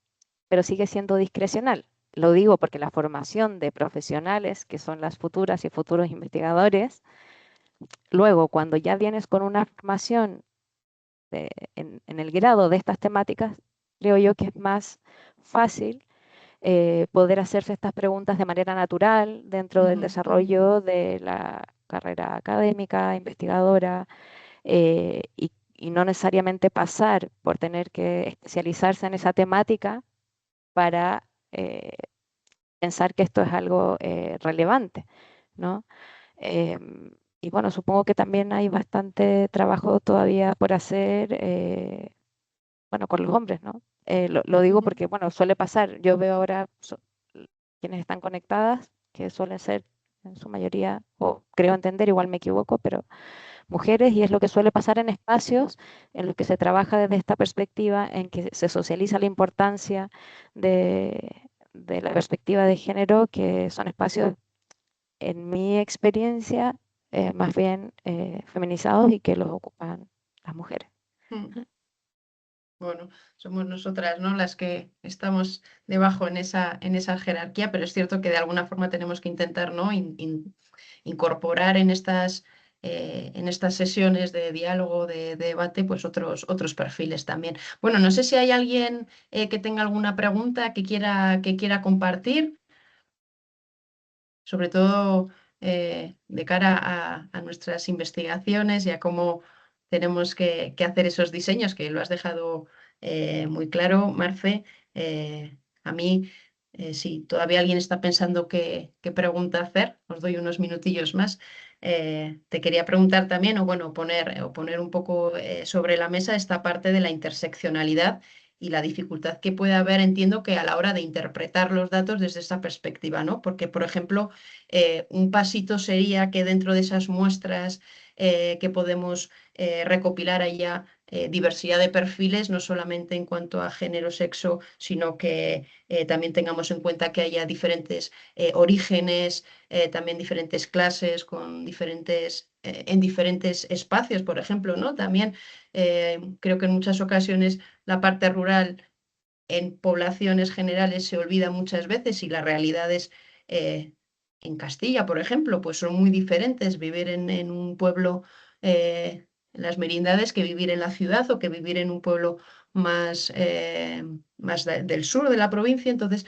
pero sigue siendo discrecional. Lo digo porque la formación de profesionales, que son las futuras y futuros investigadores, luego cuando ya vienes con una formación en el grado de estas temáticas, creo yo que es más fácil poder hacerse estas preguntas de manera natural dentro del Ujú, ujú. desarrollo de la carrera académica, investigadora, y no necesariamente pasar por tener que especializarse en esa temática para pensar que esto es algo relevante, ¿no? Y bueno, supongo que también hay bastante trabajo todavía por hacer, bueno, con los hombres, ¿no? Lo digo Ujú. porque, bueno, suele pasar. Yo veo ahora quienes están conectadas, que suelen ser en su mayoría, o creo entender, igual me equivoco, pero mujeres, y es lo que suele pasar en espacios en los que se trabaja desde esta perspectiva, en que se socializa la importancia de la perspectiva de género, que son espacios, en mi experiencia, más bien feminizados y que los ocupan las mujeres. Mm. Bueno, somos nosotras, ¿no? Las que estamos debajo en esa jerarquía, pero es cierto que de alguna forma tenemos que intentar, ¿no? Incorporar en estas sesiones de diálogo, de debate, pues otros perfiles también. Bueno, no sé si hay alguien que tenga alguna pregunta que quiera compartir, sobre todo de cara a nuestras investigaciones y a cómo tenemos que hacer esos diseños, que lo has dejado muy claro, Marce. A mí, si todavía alguien está pensando qué pregunta hacer, os doy unos minutillos más. Te quería preguntar también, o bueno, o poner un poco sobre la mesa esta parte de la interseccionalidad y la dificultad que puede haber, entiendo que a la hora de interpretar los datos desde esa perspectiva, ¿no? Porque, por ejemplo, un pasito sería que dentro de esas muestras que podemos recopilar haya diversidad de perfiles, no solamente en cuanto a género, sexo, sino que también tengamos en cuenta que haya diferentes orígenes, también diferentes clases con en diferentes espacios, por ejemplo, ¿no? También creo que en muchas ocasiones la parte rural en poblaciones generales se olvida muchas veces y las realidades en Castilla, por ejemplo, pues son muy diferentes vivir en un pueblo, en las merindades, que vivir en la ciudad o que vivir en un pueblo más del sur de la provincia. Entonces,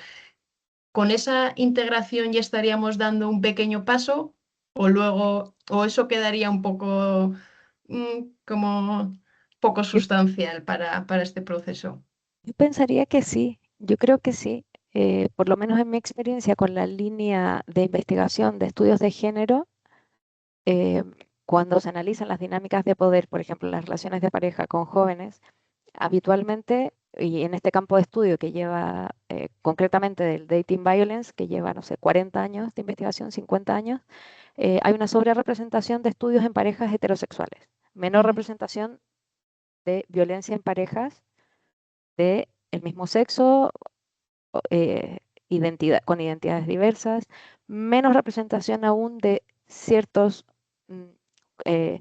con esa integración ya estaríamos dando un pequeño paso o luego, o eso quedaría un poco como poco Yo, sustancial para este proceso. yo pensaría que sí, yo creo que sí. Por lo menos en mi experiencia con la línea de investigación de estudios de género, eh, cuando se analizan las dinámicas de poder, por ejemplo, las relaciones de pareja con jóvenes, habitualmente, y en este campo de estudio que lleva concretamente del dating violence, que lleva, no sé, 40 años de investigación, 50 años, hay una sobrerepresentación de estudios en parejas heterosexuales, menor Ujú, representación de violencia en parejas de el mismo sexo, eh, con identidades diversas, menos representación aún de ciertos, mm, eh,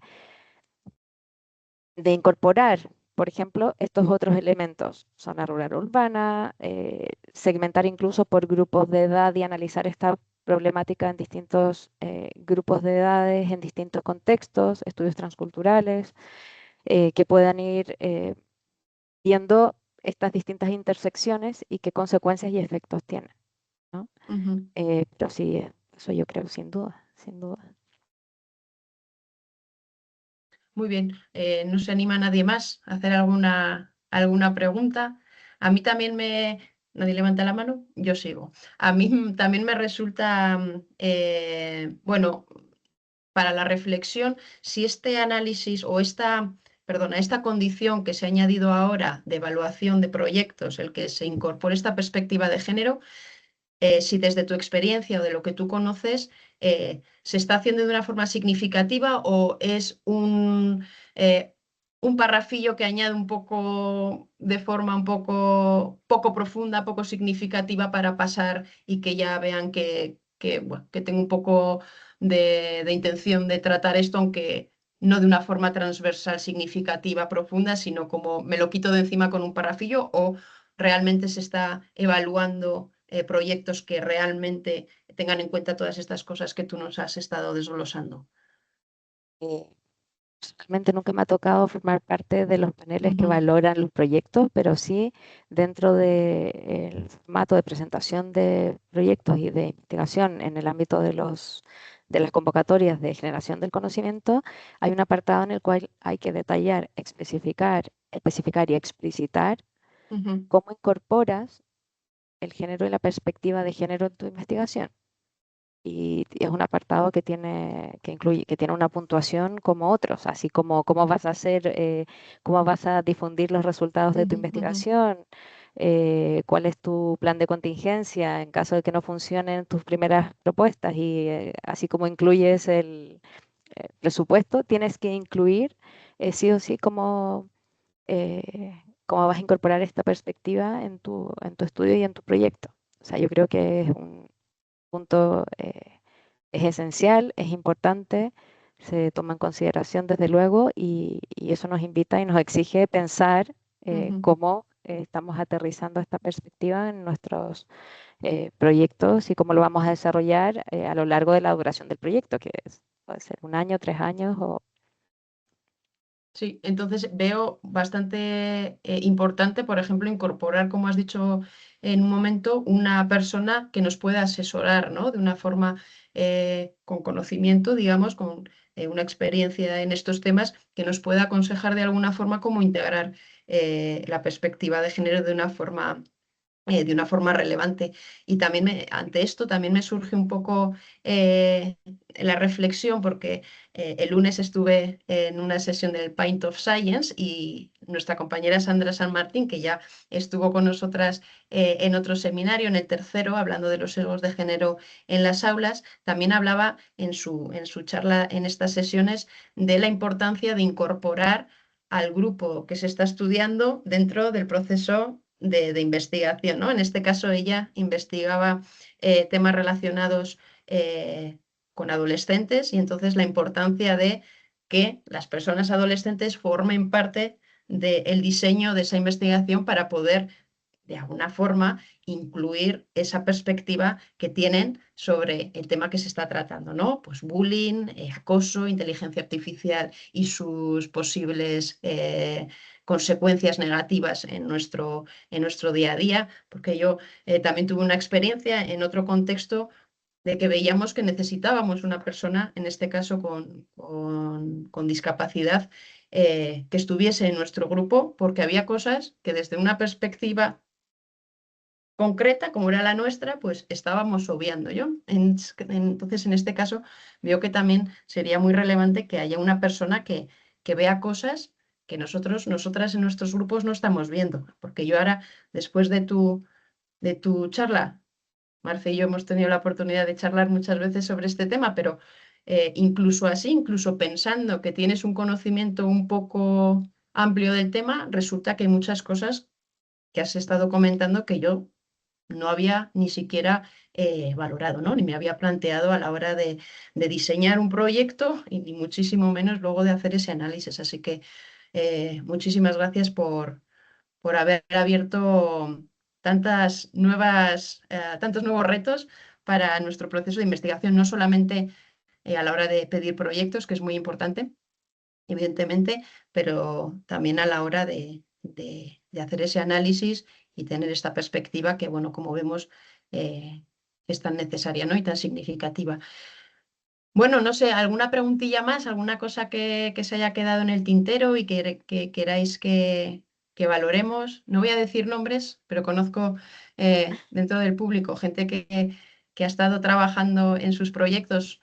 de incorporar, por ejemplo, estos otros elementos, zona rural urbana, segmentar incluso por grupos de edad y analizar esta problemática en distintos grupos de edades, en distintos contextos, estudios transculturales, que puedan ir viendo estas distintas intersecciones y qué consecuencias y efectos tienen, ¿no? ujú. Pero sí, eso yo creo, sin duda, sin duda. Muy bien, ¿no se anima nadie más a hacer alguna pregunta? A mí también Nadie levanta la mano, yo sigo. A mí también me resulta, bueno, para la reflexión, si este análisis o perdona, esta condición que se ha añadido ahora de evaluación de proyectos, el que se incorpore esta perspectiva de género, si desde tu experiencia o de lo que tú conoces se está haciendo de una forma significativa o es un parrafillo que añade un poco de forma un poco profunda, poco significativa para pasar y que ya vean bueno, que tengo un poco de intención de tratar esto, aunque no de una forma transversal, significativa, profunda, sino como me lo quito de encima con un parrafillo o realmente se está evaluando proyectos que realmente tengan en cuenta todas estas cosas que tú nos has estado desglosando. Eh, Personalmente nunca me ha tocado formar parte de los paneles que Ujú, valoran los proyectos, pero sí dentro del formato de presentación de proyectos y de investigación en el ámbito de las convocatorias de generación del conocimiento, hay un apartado en el cual hay que detallar, especificar y explicitar ujú, cómo incorporas el género y la perspectiva de género en tu investigación. Y es un apartado que incluye, que tiene una puntuación como otros, así como cómo vas a hacer, cómo vas a difundir los resultados de tu ujú, ujú. investigación, cuál es tu plan de contingencia en caso de que no funcionen tus primeras propuestas y así como incluyes el presupuesto, tienes que incluir sí o sí cómo vas a incorporar esta perspectiva en tu estudio y en tu proyecto. O sea, yo creo que es un punto, es esencial, es importante, se toma en consideración desde luego y eso nos invita y nos exige pensar Ujú. cómo estamos aterrizando esta perspectiva en nuestros proyectos y cómo lo vamos a desarrollar a lo largo de la duración del proyecto, puede ser 1 año, 3 años o... Sí, entonces veo bastante importante, por ejemplo, incorporar, como has dicho en un momento, una persona que nos pueda asesorar, ¿no? De una forma con conocimiento, digamos, con una experiencia en estos temas, que nos pueda aconsejar de alguna forma cómo integrar la perspectiva de género de una forma relevante. Y también ante esto también me surge un poco la reflexión, porque el lunes estuve en una sesión del Pint of Science y nuestra compañera Sandra San Martín, que ya estuvo con nosotras en otro seminario, en el tercero, hablando de los sesgos de género en las aulas, también hablaba en su charla en estas sesiones de la importancia de incorporar al grupo que se está estudiando dentro del proceso de investigación, ¿no? En este caso ella investigaba temas relacionados con adolescentes y entonces la importancia de que las personas adolescentes formen parte del diseño de esa investigación para poder de alguna forma incluir esa perspectiva que tienen sobre el tema que se está tratando, ¿no? Pues bullying, acoso, inteligencia artificial y sus posibles consecuencias negativas en nuestro día a día, porque yo también tuve una experiencia en otro contexto de que veíamos que necesitábamos una persona, en este caso con discapacidad, que estuviese en nuestro grupo, porque había cosas que desde una perspectiva concreta, como era la nuestra, pues estábamos obviando yo. Entonces, en este caso, veo que también sería muy relevante que haya una persona que vea cosas que nosotras en nuestros grupos no estamos viendo. Porque yo ahora, después de tu charla, Marce y yo hemos tenido la oportunidad de charlar muchas veces sobre este tema, pero incluso así, incluso pensando que tienes un conocimiento un poco amplio del tema, resulta que hay muchas cosas que has estado comentando que yo no había ni siquiera valorado, ¿no? Ni me había planteado a la hora de diseñar un proyecto y ni muchísimo menos luego de hacer ese análisis. Así que muchísimas gracias por haber abierto tantos nuevos retos para nuestro proceso de investigación, no solamente a la hora de pedir proyectos, que es muy importante, evidentemente, pero también a la hora de hacer ese análisis y tener esta perspectiva que, bueno, como vemos, es tan necesaria, ¿no? Y tan significativa. Bueno, no sé, ¿alguna preguntilla más? ¿Alguna cosa que se haya quedado en el tintero y que queráis que valoremos? No voy a decir nombres, pero conozco dentro del público gente que ha estado trabajando en sus proyectos,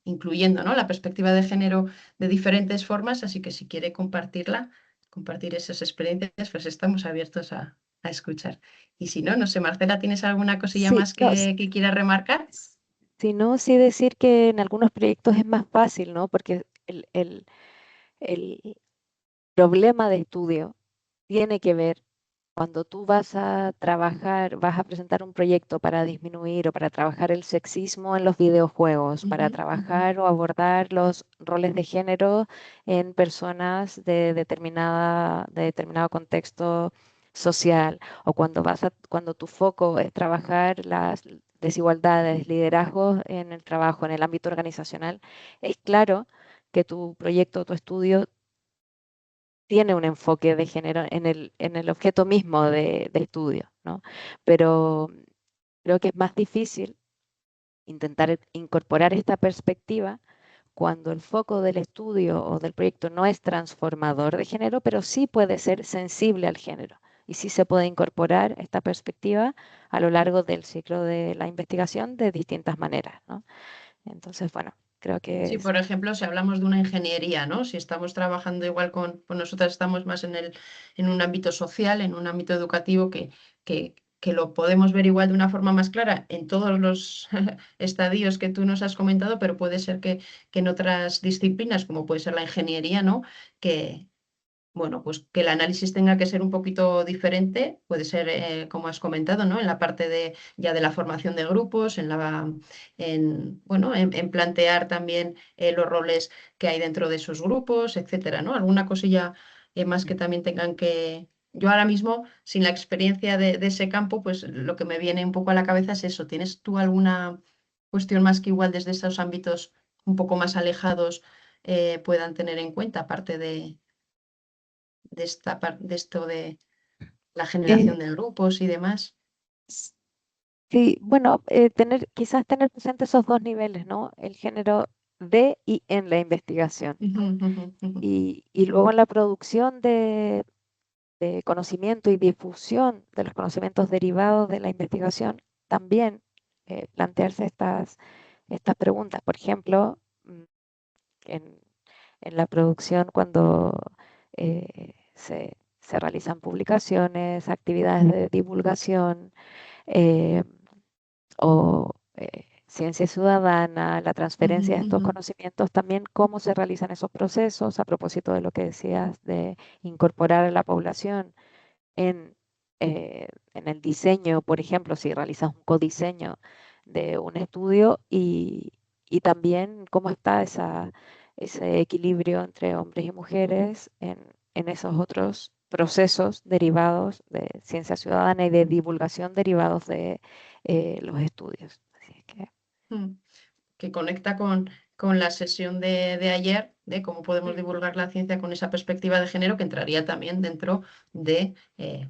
incluyendo, ¿no? La perspectiva de género de diferentes formas, así que si quiere compartirla, compartir esas experiencias, pues estamos abiertos a escuchar. Y si no, no sé, Marcela, ¿tienes alguna cosilla Sí, más no, que quieras remarcar? si no, sí decir que en algunos proyectos es más fácil, ¿no? Porque el problema de estudio tiene que ver cuando tú vas a trabajar, vas a presentar un proyecto para disminuir o para trabajar el sexismo en los videojuegos, para Ujú, trabajar o abordar los roles de género en personas de determinado contexto social, o cuando tu foco es trabajar las desigualdades, liderazgos en el trabajo, en el ámbito organizacional, es claro que tu proyecto, tu estudio tiene un enfoque de género en el objeto mismo de estudio, ¿no? Pero creo que es más difícil intentar incorporar esta perspectiva cuando el foco del estudio o del proyecto no es transformador de género, pero sí puede ser sensible al género. Y sí se puede incorporar esta perspectiva a lo largo del ciclo de la investigación de distintas maneras, ¿no? Entonces, bueno, Creo que Sí, es... por ejemplo, si hablamos de una ingeniería, ¿no? Si estamos trabajando igual pues nosotras estamos más en un ámbito social, en un ámbito educativo que lo podemos ver igual de una forma más clara en todos los estadios que tú nos has comentado, pero puede ser que en otras disciplinas, como puede ser la ingeniería, ¿no? Que, bueno, pues que el análisis tenga que ser un poquito diferente, puede ser, como has comentado, ¿no? En la parte ya de la formación de grupos, bueno, en plantear también los roles que hay dentro de esos grupos, etcétera, ¿no? Alguna cosilla más que también tengan que... Yo ahora mismo, sin la experiencia de ese campo, pues lo que me viene un poco a la cabeza es eso. ¿Tienes tú alguna cuestión más que igual desde esos ámbitos un poco más alejados puedan tener en cuenta, aparte de esto de la Eh, generación de grupos y demás? sí, bueno, quizás tener presente esos dos niveles, ¿no? El género de y en la investigación. Ujú, ujú, ujú, Y luego en la producción de conocimiento y difusión de los conocimientos derivados de la investigación, también plantearse estas preguntas. Por ejemplo, en, en la producción cuando se realizan publicaciones, actividades de divulgación eh, o ciencia ciudadana, la ujú, transferencia de estos ujú, conocimientos, también cómo se realizan esos procesos, a propósito de lo que decías de incorporar a la población en, en el diseño, por ejemplo, si realizas un codiseño de un estudio y también cómo está ese equilibrio entre hombres y mujeres en esos otros procesos derivados de ciencia ciudadana y de divulgación derivados de los estudios. Así es que, ujú. Que conecta con la sesión de ayer, de cómo podemos mm, divulgar la ciencia con esa perspectiva de género, que entraría también dentro de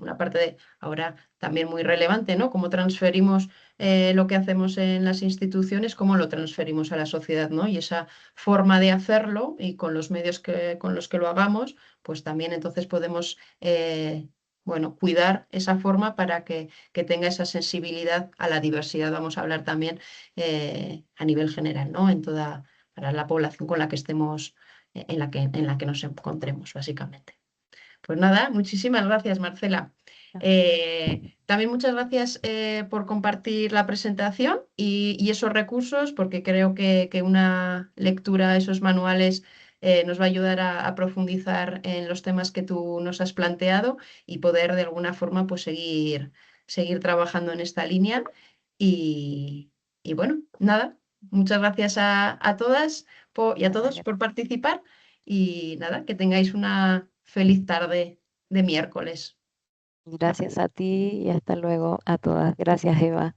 una parte de ahora también muy relevante, ¿no? Cómo transferimos lo que hacemos en las instituciones, cómo lo transferimos a la sociedad, ¿no? Y esa forma de hacerlo y con los medios con los que lo hagamos, pues también entonces podemos, bueno, cuidar esa forma para que tenga esa sensibilidad a la diversidad. Vamos a hablar también a nivel general, ¿no? Para la población con la que estemos, en la que nos encontremos, básicamente. Pues nada, muchísimas gracias, Marcela. no, También muchas gracias por compartir la presentación y esos recursos, porque creo que una lectura, esos manuales, nos va a ayudar a profundizar en los temas que tú nos has planteado y poder de alguna forma pues, seguir trabajando en esta línea. Y, y bueno, nada, muchas gracias a todas y a muchas todos gracias. por participar y nada, que tengáis una feliz tarde de miércoles. Gracias a ti y hasta luego a todas. Gracias, Eva.